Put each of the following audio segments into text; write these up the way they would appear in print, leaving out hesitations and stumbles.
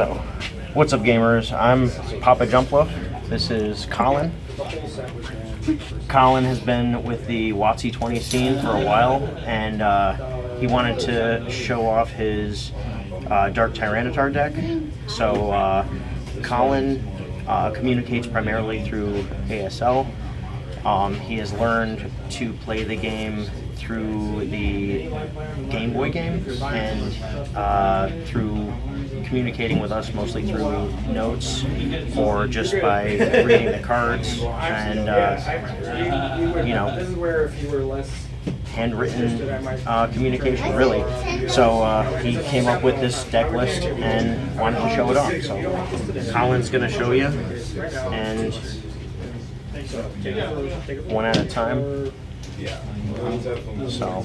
So, what's up, gamers? I'm Papa Jumpluff. This is Colin. Colin has been with the WotC-20 scene for a while, and he wanted to show off his Dark Tyranitar deck. So, Colin communicates primarily through ASL. He has learned to play the game through the Game Boy game and through communicating with us mostly through notes or just by reading the cards and you know, handwritten communication, really. So he came up with this deck list and wanted to show it off. So Colin's going to show you, and one at a time. So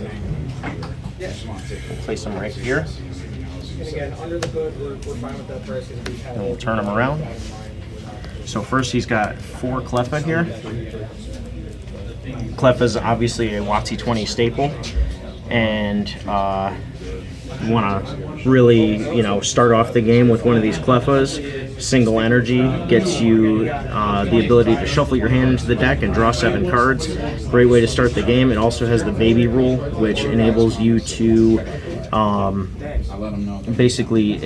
we'll place them right here. And we'll turn them around. So first he's got 4 Cleffa here. Cleffa is obviously a WotC-20 staple, and you want to really, start off the game with one of these Cleffas. Single energy gets you the ability to shuffle your hand into the deck and draw 7 cards. Great way to start the game. It also has the baby rule, which enables you to basically,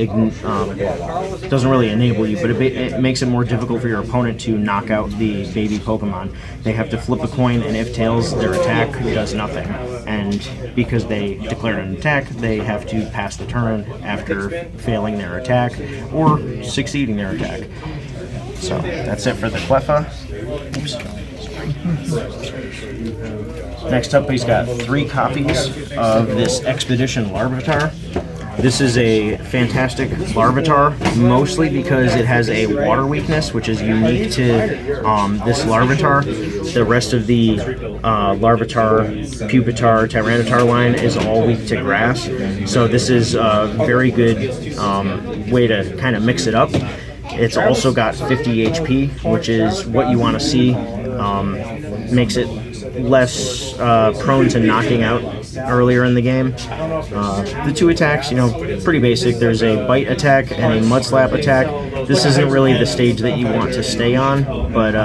doesn't really enable you, but it makes it more difficult for your opponent to knock out the baby Pokemon. They have to flip a coin, and if tails, their attack does nothing. And because they declared an attack, they have to pass the turn after failing their attack or succeeding their attack. So that's it for the Cleffa. Oops. Next up, he's got 3 copies of this Expedition Larvitar. This is a fantastic Larvitar, mostly because it has a water weakness, which is unique to this Larvitar. The rest of the Larvitar, Pupitar, Tyranitar line is all weak to grass. So this is a very good way to kind of mix it up. It's also got 50 HP, which is what you want to see. Makes it less prone to knocking out earlier in the game. The 2 attacks, pretty basic. There's a bite attack and a mud slap attack. This isn't really the stage that you want to stay on, but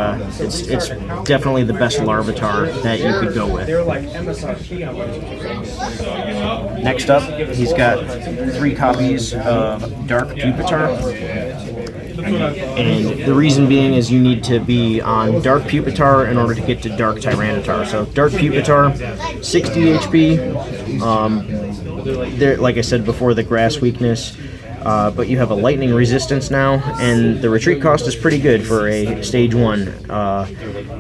it's definitely the best Larvitar that you could go with. Next up, he's got 3 copies of Dark Pupitar. And the reason being is you need to be on Dark Pupitar in order to get to Dark Tyranitar. So Dark Pupitar, 60 HP. There, like I said before, the grass weakness. But you have a lightning resistance now, and the retreat cost is pretty good for a stage 1.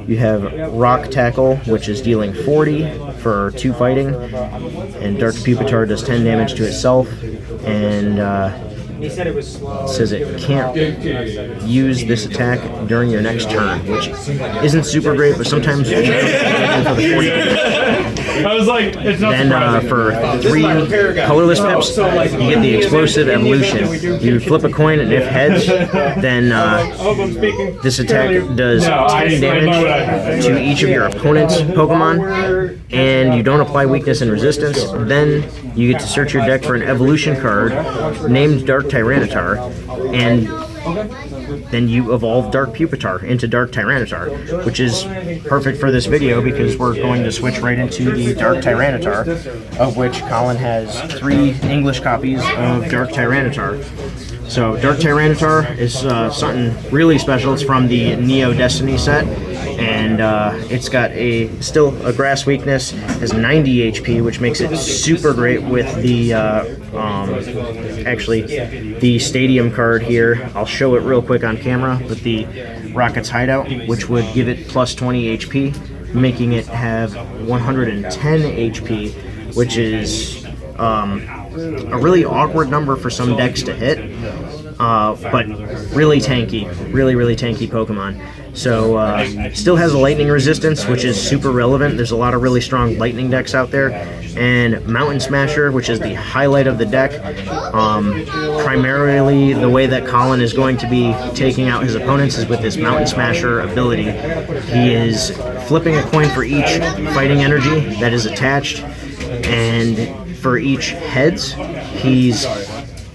You have Rock Tackle, which is dealing 40 for 2 fighting, and Dark Pupitar does 10 damage to itself, and it says it can't use this attack during your next turn, which isn't super great, but sometimes you for the 40. I was like, it's not. Then for 3 colorless pips, you get the explosive evolution. You flip a coin, and if heads, then this attack does 10 damage to each of your opponent's Pokemon, and you don't apply weakness and resistance. Then you get to search your deck for an evolution card named Dark Tyranitar, and then you evolve Dark Pupitar into Dark Tyranitar, which is perfect for this video because we're going to switch right into the Dark Tyranitar, of which Colin has 3 English copies of Dark Tyranitar. So Dark Tyranitar is something really special. It's from the Neo Destiny set, and it's got still a grass weakness, has 90 HP, which makes it super great with the actually the Stadium card here. I'll show it real quick on camera, but the Rocket's Hideout, which would give it plus 20 HP, making it have 110 HP, which is a really awkward number for some decks to hit, but really tanky, really tanky Pokemon. So still has a lightning resistance, which is super relevant. There's a lot of really strong lightning decks out there, and Mountain Smasher, which is the highlight of the deck. Primarily the way that Colin is going to be taking out his opponents is with this Mountain Smasher ability. He is flipping a coin for each fighting energy that is attached, and for each heads, he's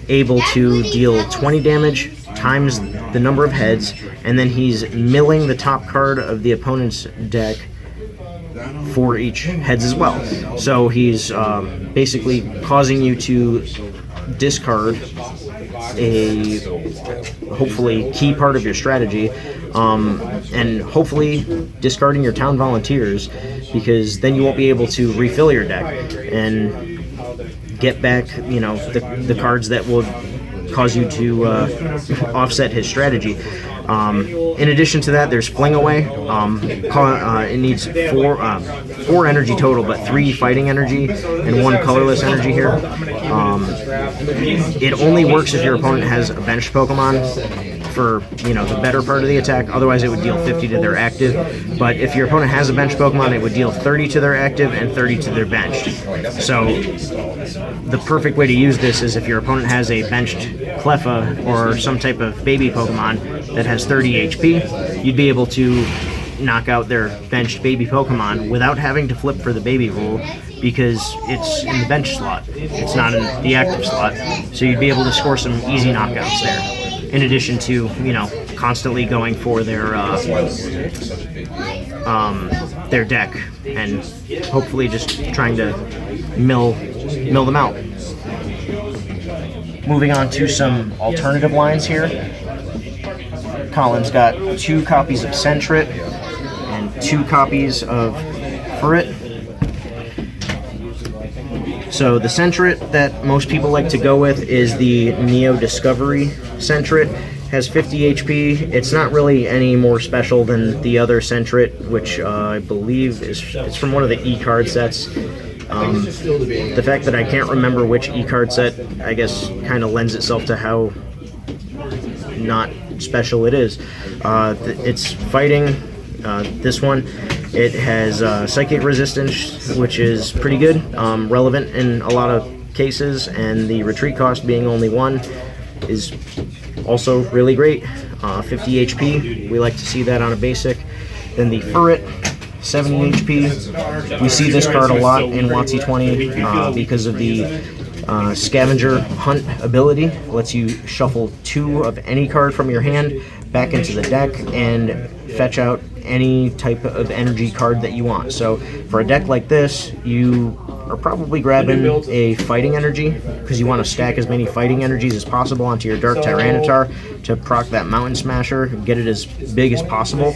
able to deal 20 damage times the number of heads, and then he's milling the top card of the opponent's deck for each heads as well. So he's basically causing you to discard a hopefully key part of your strategy, and hopefully discarding your town volunteers, because then you won't be able to refill your deck and get back, you know, the cards that will cause you to offset his strategy. In addition to that, there's Fling Away. It needs four energy total, but 3 fighting energy and 1 colorless energy here. It only works if your opponent has a benched Pokemon for, you know, the better part of the attack. Otherwise, it would deal 50 to their active. But if your opponent has a benched Pokemon, it would deal 30 to their active and 30 to their benched. So the perfect way to use this is if your opponent has a benched Cleffa or some type of baby Pokemon that has 30 HP, you'd be able to knock out their benched baby Pokemon without having to flip for the baby rule, because it's in the bench slot. It's not in the active slot. So you'd be able to score some easy knockouts there, in addition to, you know, constantly going for their deck and hopefully just trying to mill them out. Moving on to some alternative lines here. Colin's got 2 copies of Sentret and 2 copies of Furret. So the Sentret that most people like to go with is the Neo Discovery Sentret. Has 50 HP. It's not really any more special than the other Sentret, which I believe it's from one of the E-card sets. The fact that I can't remember which E-card set, I guess, kind of lends itself to how not special it is. It's fighting. This one, it has psychic resistance, which is pretty good, relevant in a lot of cases, and the retreat cost being only 1 is also really great. 50 HP, we like to see that on a basic. Then the Furret, 70 HP. We see this card a lot in WotC-20 because of the Scavenger Hunt ability. Lets you shuffle 2 of any card from your hand back into the deck and fetch out any type of energy card that you want. So for a deck like this, you are probably grabbing a fighting energy because you want to stack as many fighting energies as possible onto your Dark Tyranitar to proc that Mountain Smasher and get it as big as possible.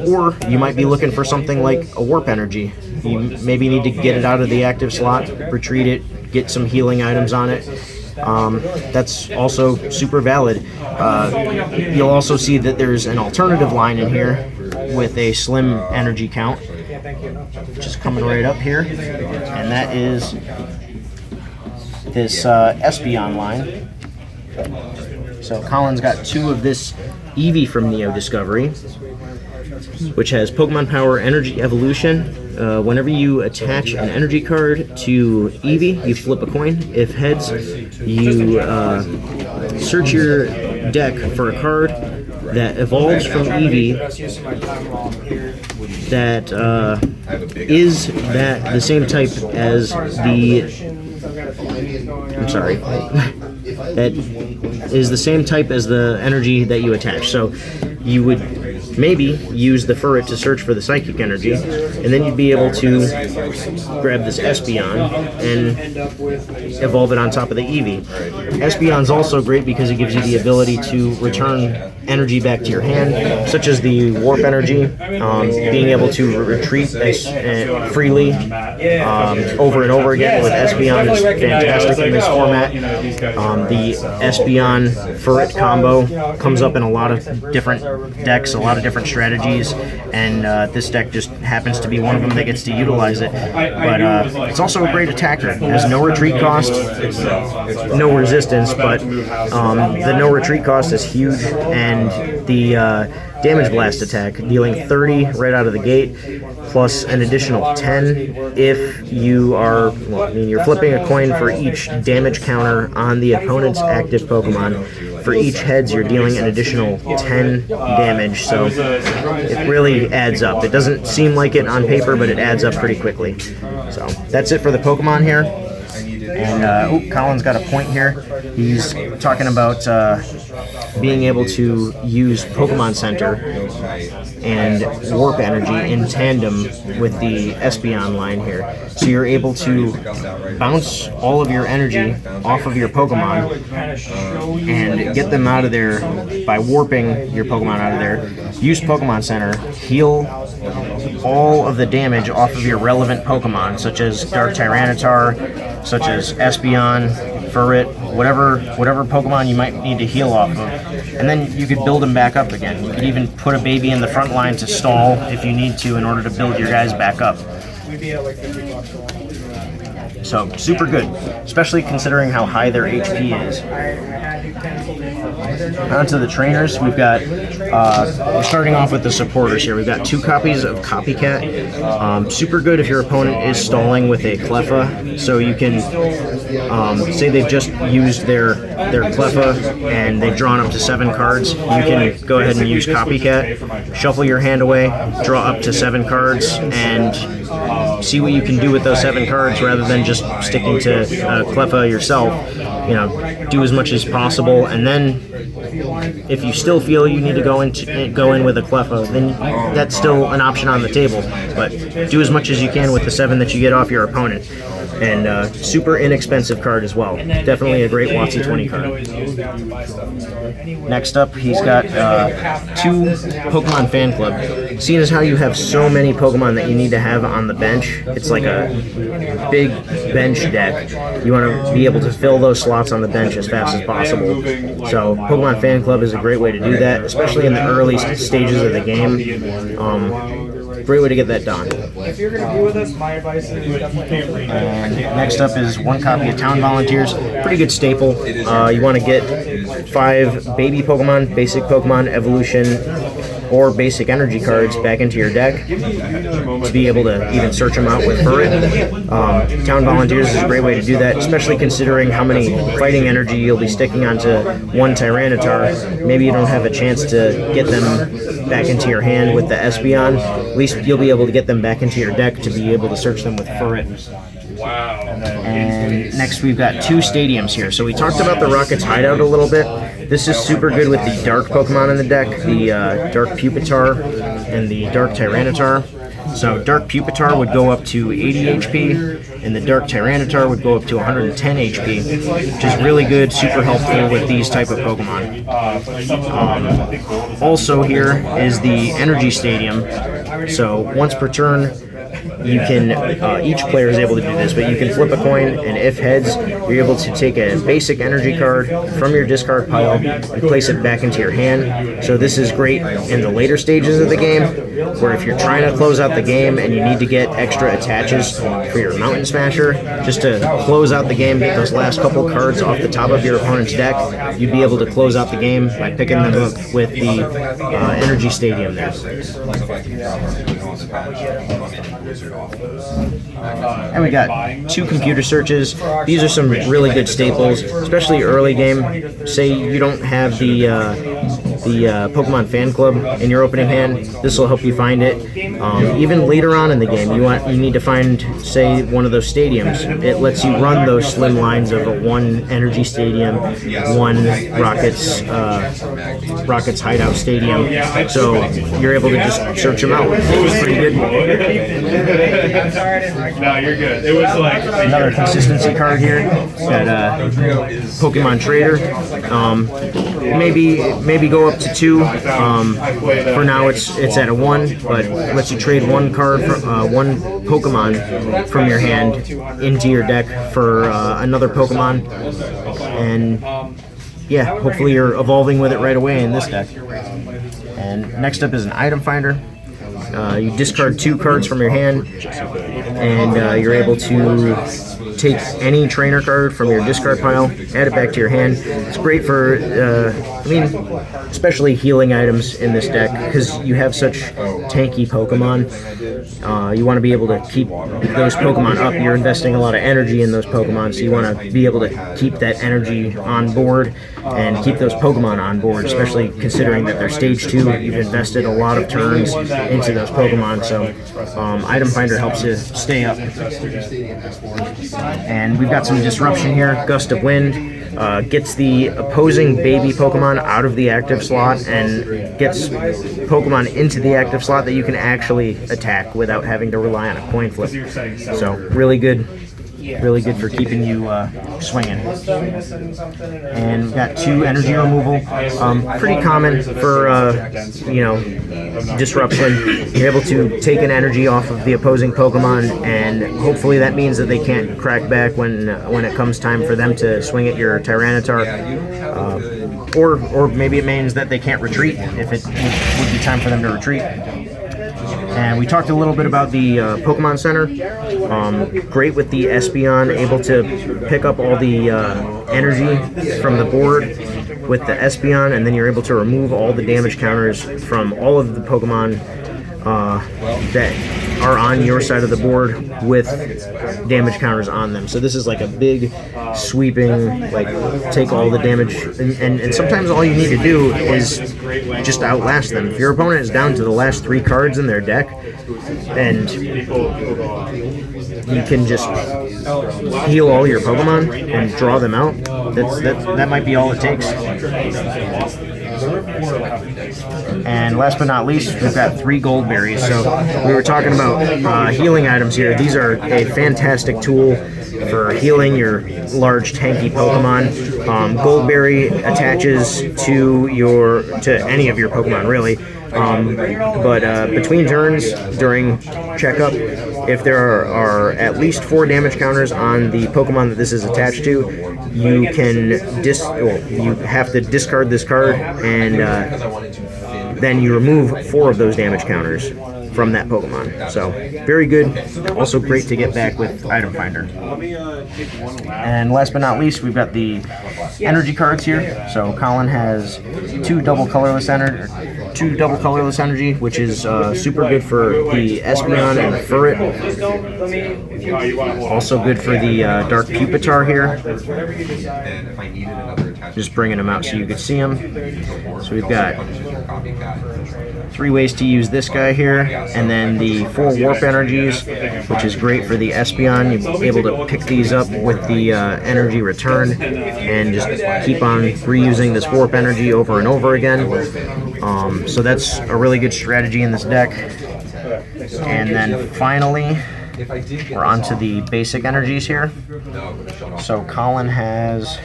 Or you might be looking for something like a Warp Energy. You maybe need to get it out of the active slot, retreat it, get some healing items on it. That's also super valid. You'll also see that there's an alternative line in here with a slim energy count, which is coming right up here, and that is this Espeon line. So Colin's got 2 of this Eevee from Neo Discovery, which has Pokemon Power Energy Evolution. Whenever you attach an energy card to Eevee, you flip a coin. If heads, you search your deck for a card that evolves from Eevee that is the same type as the... I'm sorry. That is the same type as the energy that you attach. So you would maybe use the Furret to search for the psychic energy, and then you'd be able to grab this Espeon and evolve it on top of the Eevee. Espeon's also great because it gives you the ability to return energy back to your hand, such as the Warp Energy, being able to retreat freely over and over again with Espeon is fantastic in this format. The Espeon Furret combo comes up in a lot of different decks, a lot of different strategies, and this deck just happens to be one of them that gets to utilize it. But it's also a great attacker. It has no retreat cost, no resistance, but the no retreat cost is huge, and the damage blast attack, dealing 30 right out of the gate, plus an additional 10 if you are, well, I mean, you're flipping a coin for each damage counter on the opponent's active Pokemon. For each heads, you're dealing an additional 10 damage, so it really adds up. It doesn't seem like it on paper, but it adds up pretty quickly. So that's it for the Pokemon here. And Colin's got a point here. He's talking about being able to use Pokemon Center and Warp Energy in tandem with the Espeon line here. So you're able to bounce all of your energy off of your Pokemon and get them out of there by warping your Pokemon out of there. Use Pokemon Center, heal all of the damage off of your relevant Pokemon, such as Dark Tyranitar, such as Espeon, Furret, whatever Pokemon you might need to heal off of. And then you could build them back up again. You could even put a baby in the front line to stall if you need to in order to build your guys back up. So, super good, especially considering how high their HP is. On to the trainers, we've got, we're starting off with the supporters here. We've got 2 copies of Copycat. Super good if your opponent is stalling with a Cleffa, so you can, say they've just used their Cleffa and they've drawn up to 7 cards, you can go ahead and use Copycat, shuffle your hand away, draw up to 7 cards, and see what you can do with those 7 cards rather than just sticking to Cleffa yourself. You know, do as much as possible, and then if you still feel you need to go in with a Cleffa, then that's still an option on the table. But do as much as you can with the 7 that you get off your opponent. And super inexpensive card as well. Definitely a great WotC-20 card. Next up, he's got 2 Pokemon Fan Club. Seeing as how you have so many Pokemon that you need to have on the bench, it's like a big bench deck. You want to be able to fill those slots on the bench as fast as possible. So Pokemon Fan Club is a great way to do that, especially in the early stages of the game. Great way to get that done. If you're going to be with us, my advice is definitely. And next up is 1 copy of Town Volunteers. Pretty good staple. You want to get 5 baby Pokemon, basic Pokemon, evolution, or basic energy cards back into your deck to be able to even search them out with Furret. Town Volunteers is a great way to do that, especially considering how many fighting energy you'll be sticking onto 1 Tyranitar. Maybe you don't have a chance to get them back into your hand with the Espeon. At least you'll be able to get them back into your deck to be able to search them with Furret. Wow. And next we've got 2 stadiums here. So we talked about the Rocket's Hideout a little bit. This is super good with the dark Pokemon in the deck, the Dark Pupitar and the Dark Tyranitar. So Dark Pupitar would go up to 80 HP, and the Dark Tyranitar would go up to 110 HP, which is really good, super helpful with these type of Pokemon. Also here is the Energy Stadium. So once per turn, you can, each player is able to do this, but you can flip a coin, and if heads, you're able to take a basic energy card from your discard pile and place it back into your hand. So this is great in the later stages of the game, where if you're trying to close out the game and you need to get extra attaches for your Mountain Smasher, just to close out the game, get those last couple cards off the top of your opponent's deck, you'd be able to close out the game by picking them up with the Energy Stadium there. And we got 2 computer searches. These are some really good staples, especially early game. Say you don't have the Pokemon Fan Club in your opening hand. This will help you find it. Even later on in the game, you need to find, say, one of those stadiums. It lets you run those slim lines of a 1 Energy Stadium, 1 Rocket's Hideout Stadium. So you're able to just search them out. It's pretty good. No, you're good. It was like Another consistency card here. Got Pokemon Trader. Maybe go up to 2. For now, it's at a 1, but lets you trade 1 card from 1 Pokemon from your hand into your deck for another Pokemon, and yeah, hopefully you're evolving with it right away in this deck. And next up is an item finder. You discard 2 cards from your hand, and you're able to take any trainer card from your discard pile, add it back to your hand. It's great for, especially healing items in this deck, because you have such tanky Pokemon. You want to be able to keep those Pokemon up. You're investing a lot of energy in those Pokemon, so you want to be able to keep that energy on board and keep those Pokemon on board, especially considering that they're stage 2. You've invested a lot of turns into those Pokemon, so Item Finder helps you stay up. And we've got some disruption here. Gust of Wind gets the opposing baby Pokemon out of the active slot and gets Pokemon into the active slot that you can actually attack without having to rely on a coin flip. So really good. Really good for keeping you swinging. And we've got 2 energy removal. Pretty common for disruption. You're able to take an energy off of the opposing Pokemon, and hopefully that means that they can't crack back when it comes time for them to swing at your Tyranitar. Or maybe it means that they can't retreat if it would be time for them to retreat. And we talked a little bit about the Pokemon Center. Great with the Espeon, able to pick up all the energy from the board with the Espeon, and then you're able to remove all the damage counters from all of the Pokemon that are on your side of the board with damage counters on them. So this is like a big sweeping, like, take all the damage, and sometimes all you need to do is just outlast them. If your opponent is down to the last 3 cards in their deck, and you can just heal all your Pokemon and draw them out, that might be all it takes. And last but not least, we've got 3 gold berries. So we were talking about healing items here. These are a fantastic tool for healing your large tanky Pokemon. Goldberry attaches to any of your Pokemon, really. But between turns during checkup, if there are at least 4 damage counters on the Pokemon that this is attached to, you can you have to discard this card, and then you remove 4 of those damage counters from that Pokemon. So very good. Also great to get back with Item Finder. And last but not least, we've got the energy cards here. So Colin has 2 double colorless energy, which is super good for the Espeon and the Furret. Also good for the Dark Pupitar here. Just bringing them out so you can see them. So we've got 3 ways to use this guy here, and then the 4 warp energies, which is great for the Espeon. You're able to pick these up with the energy return and just keep on reusing this warp energy over and over again. So that's a really good strategy in this deck. And then finally, we're on to the basic energies here. So Colin has,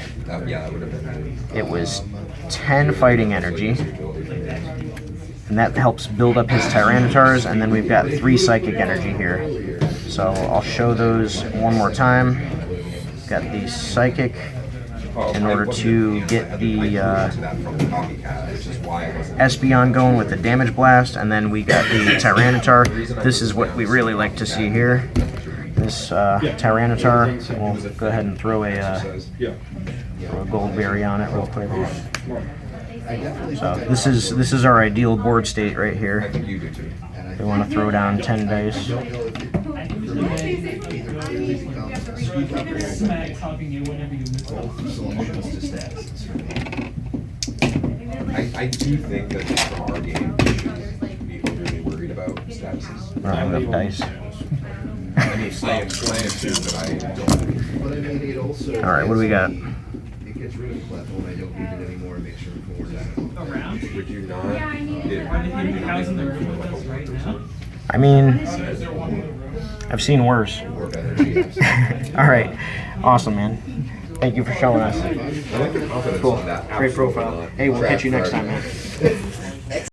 it was 10 fighting energy, and that helps build up his Tyranitars, and then we've got 3 psychic energy here. So I'll show those one more time. Got the psychic in order to get the Espeon going with the damage blast, and then we got the Tyranitar. This is what we really like to see here. This Tyranitar, we'll go ahead and throw a gold berry on it real quick. So this is our ideal board state right here. We want to throw down 10 dice. I do think that from our game, we shouldn't be overly worried about statuses. I don't have enough dice. I mean, I am too, but I don't. Alright, what do we got? It gets rid of the platform. I don't need it anymore and make sure it forwards out. Would you not? I mean, I've seen worse. Alright, awesome, man. Thank you for showing us. I like the confidence Cool. on that. Great profile. Hey, we'll catch you next time, man.